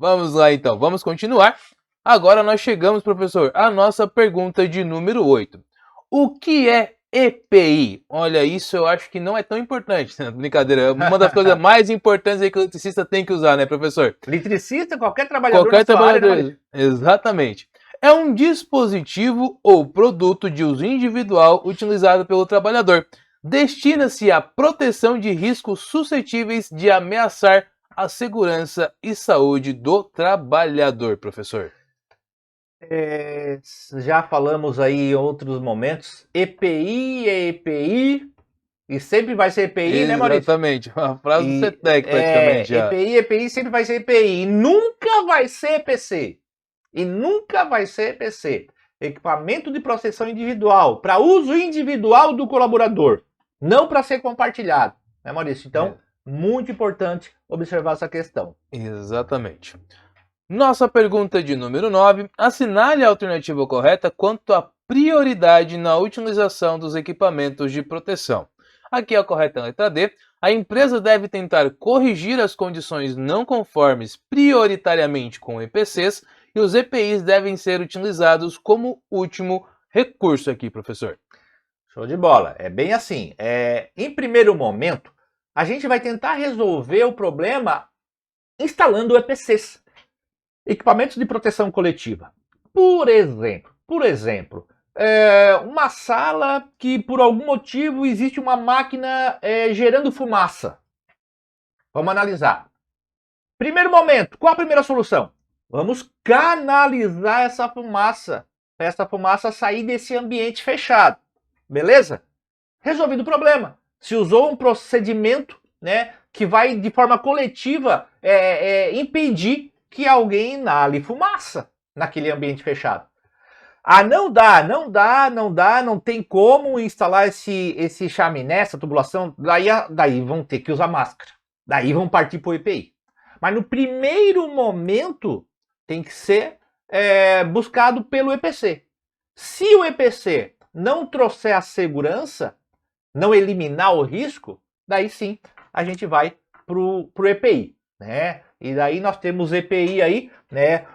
Vamos lá então, vamos continuar. Agora nós chegamos, professor, à nossa pergunta de número 8. O que é EPI? Olha, isso eu acho que não é tão importante. Brincadeira, é uma das coisas mais importantes aí que o eletricista tem que usar, né, professor? Eletricista, qualquer trabalhador Qualquer da sua área, né, trabalhador, Maurício? exatamente. É um dispositivo ou produto de uso individual utilizado pelo trabalhador. Destina-se à proteção de riscos suscetíveis de ameaçar a segurança e saúde do trabalhador, professor. Já falamos aí em outros momentos. EPI é EPI e sempre vai ser EPI, né, Maurício? Exatamente, uma frase do CETEC praticamente já. EPI sempre vai ser EPI. E nunca vai ser EPC. E nunca vai ser EPC. Equipamento de proteção individual, para uso individual do colaborador, não para ser compartilhado, né, Maurício? Então, muito importante observar essa questão. Exatamente. Nossa pergunta de número 9. Assinale a alternativa correta quanto à prioridade na utilização dos equipamentos de proteção. Aqui é a correta letra D. A empresa deve tentar corrigir as condições não conformes prioritariamente com EPCs e os EPIs devem ser utilizados como último recurso aqui, professor. Show de bola. É bem assim. Em primeiro momento, a gente vai tentar resolver o problema instalando EPCs, equipamentos de proteção coletiva. Por exemplo, uma sala que por algum motivo existe uma máquina gerando fumaça. Vamos analisar. Primeiro momento, qual a primeira solução? Vamos canalizar essa fumaça, para essa fumaça sair desse ambiente fechado. Beleza? Resolvido o problema. Se usou um procedimento, né, que vai de forma coletiva impedir que alguém inale fumaça naquele ambiente fechado. Ah, não tem como instalar esse chaminé, essa tubulação, daí vão ter que usar máscara. Daí vão partir para o EPI. Mas no primeiro momento tem que ser buscado pelo EPC. Se o EPC não trouxer a segurança, não eliminar o risco, daí sim a gente vai pro EPI, né? E daí nós temos EPI aí, né?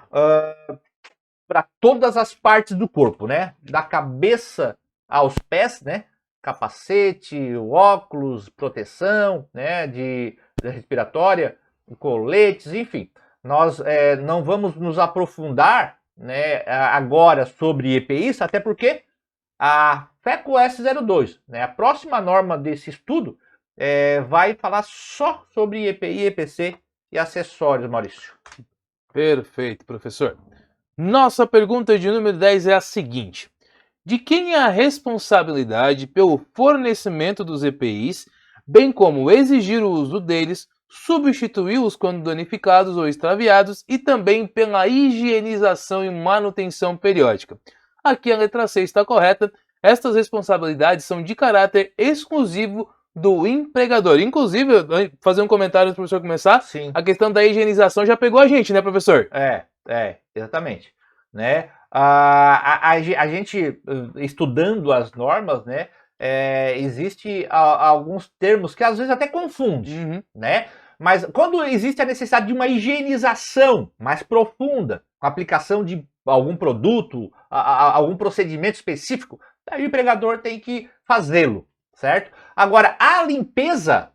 Para todas as partes do corpo, né? Da cabeça aos pés, né? Capacete, óculos, proteção, né? De respiratória, coletes, enfim. Nós não vamos nos aprofundar, né? Agora sobre EPIs, até porque a FECO S02, né? A próxima norma desse estudo vai falar só sobre EPI, EPC e acessórios, Maurício. Perfeito, professor. Nossa pergunta de número 10 é a seguinte. De quem é a responsabilidade pelo fornecimento dos EPIs, bem como exigir o uso deles, substituí-los quando danificados ou extraviados e também pela higienização e manutenção periódica? Aqui a letra C está correta. Estas responsabilidades são de caráter exclusivo do empregador. Inclusive, fazer um comentário antes do professor começar. Sim. A questão da higienização já pegou a gente, né, professor? Exatamente. Né? A gente, estudando as normas, né, existe alguns termos que às vezes até confunde, né? Mas quando existe a necessidade de uma higienização mais profunda, com a aplicação de algum produto, algum procedimento específico, aí o empregador tem que fazê-lo, certo? Agora, a limpeza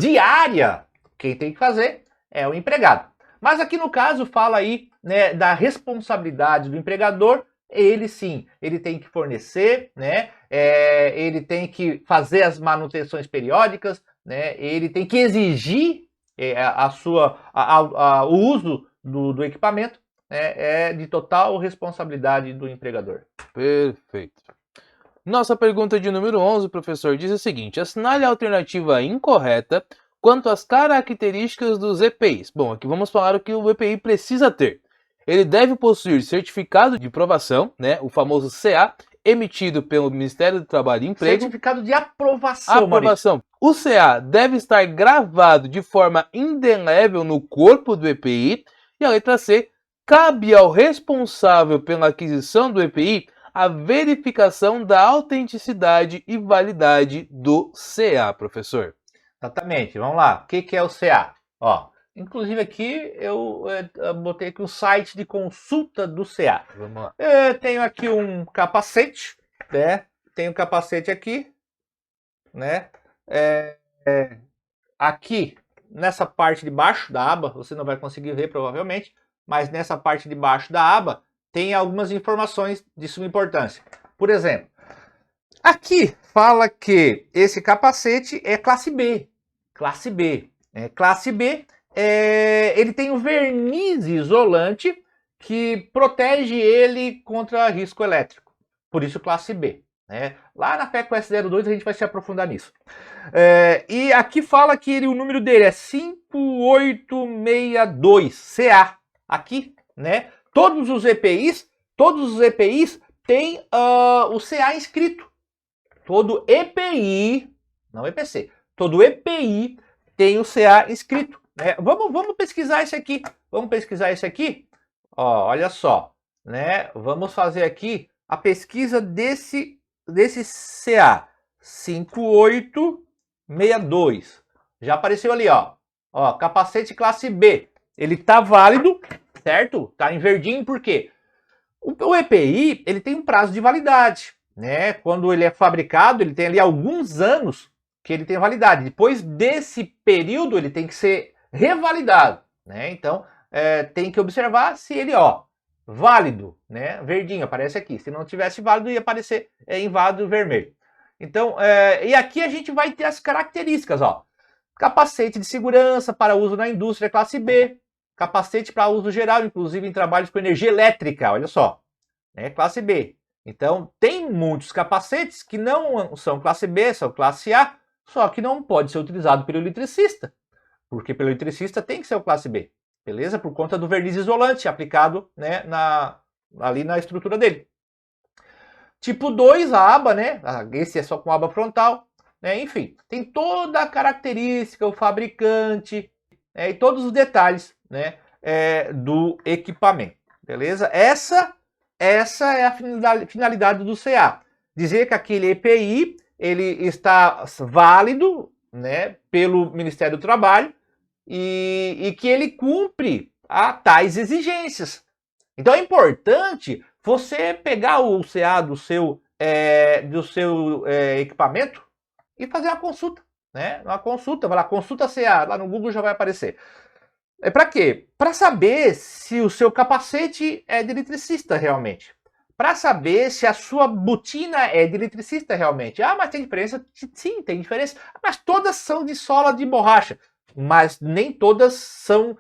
diária, quem tem que fazer é o empregado. Mas aqui no caso fala aí, né, da responsabilidade do empregador. Ele sim, ele tem que fornecer, né, ele tem que fazer as manutenções periódicas, né, ele tem que exigir o uso do equipamento, né, é de total responsabilidade do empregador. Perfeito. Nossa pergunta de número 11, professor, diz o seguinte: assinale a alternativa incorreta quanto às características dos EPIs. Bom, aqui vamos falar o que o EPI precisa ter. Ele deve possuir certificado de aprovação, né, o famoso CA, emitido pelo Ministério do Trabalho e Emprego. Certificado de aprovação, Maurício. O CA deve estar gravado de forma indelével no corpo do EPI. E a letra C, cabe ao responsável pela aquisição do EPI a verificação da autenticidade e validade do CA, professor. Exatamente, vamos lá. O que é o CA? Ó, Inclusive aqui eu botei aqui o site de consulta do CA. Vamos lá. Tenho aqui um capacete, né? Tenho um capacete aqui, né? Aqui, nessa parte de baixo da aba, você não vai conseguir ver provavelmente, mas nessa parte de baixo da aba tem algumas informações de suma importância. Por exemplo, aqui fala que esse capacete é classe B. Classe B. Classe B, ele tem um verniz isolante que protege ele contra risco elétrico. Por isso classe B. Lá na FECO S02 a gente vai se aprofundar nisso. E aqui fala que o número dele é 5862CA. Aqui, né? Todos os EPIs têm o CA inscrito. Todo EPI, não EPC, todo EPI tem o CA inscrito. Vamos pesquisar esse aqui. Vamos pesquisar esse aqui. Ó, olha só, né? Vamos fazer aqui a pesquisa desse CA 5862. Já apareceu ali, ó. Ó, capacete classe B. Ele tá válido, certo? Tá em verdinho, por quê? O EPI, ele tem um prazo de validade, né? Quando ele é fabricado, ele tem ali alguns anos que ele tem validade. Depois desse período, ele tem que ser revalidado, né? Então, tem que observar se ele, ó, válido, né? Verdinho, aparece aqui. Se não tivesse válido, ia aparecer inválido vermelho. Então, e aqui a gente vai ter as características, ó. Capacete de segurança para uso na indústria classe B. Capacete para uso geral, inclusive em trabalhos com energia elétrica, olha só. Classe B. Então, tem muitos capacetes que não são classe B, são classe A, só que não pode ser utilizado pelo eletricista. Porque pelo eletricista tem que ser o classe B. Beleza? Por conta do verniz isolante aplicado, né, ali na estrutura dele. Tipo 2, a aba, né? Esse é só com aba frontal. Enfim, tem toda a característica, o fabricante, e todos os detalhes, né, do equipamento. Beleza? Essa é a finalidade do CA. Dizer que aquele EPI ele está válido, né, pelo Ministério do Trabalho e que ele cumpre a tais exigências. Então é importante você pegar o CA do seu equipamento e fazer uma consulta, né? Uma consulta, vai lá, consulta CA, lá no Google já vai aparecer. Para quê? Para saber se o seu capacete é de eletricista realmente. Para saber se a sua botina é de eletricista realmente. Ah, mas tem diferença? Sim, tem diferença. Mas todas são de sola de borracha. Mas nem todas são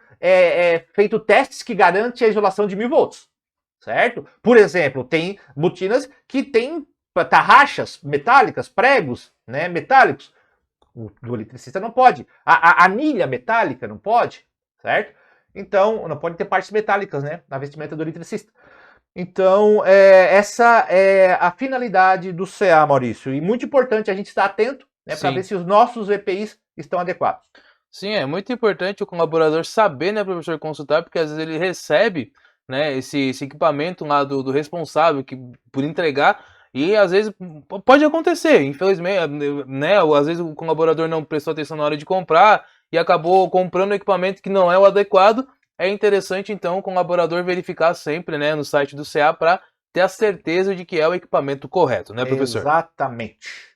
feito testes que garantem a isolação de 1000 volts. Certo? Por exemplo, tem botinas que têm tarraxas metálicas, pregos, né, metálicos. O do eletricista não pode. A anilha metálica não pode, certo? Então, não pode ter partes metálicas, né, na vestimenta do eletricista. Então, essa é a finalidade do CA, Maurício. E muito importante a gente estar atento, né, para ver se os nossos EPIs estão adequados. Sim, é muito importante o colaborador saber, né, professor, consultar, porque às vezes ele recebe, né, esse equipamento lá do responsável por entregar, e às vezes pode acontecer, infelizmente, né, ou às vezes o colaborador não prestou atenção na hora de comprar e acabou comprando um equipamento que não é o adequado. É interessante, então, o colaborador verificar sempre, né, no site do CA para ter a certeza de que é o equipamento correto, né, professor? Exatamente.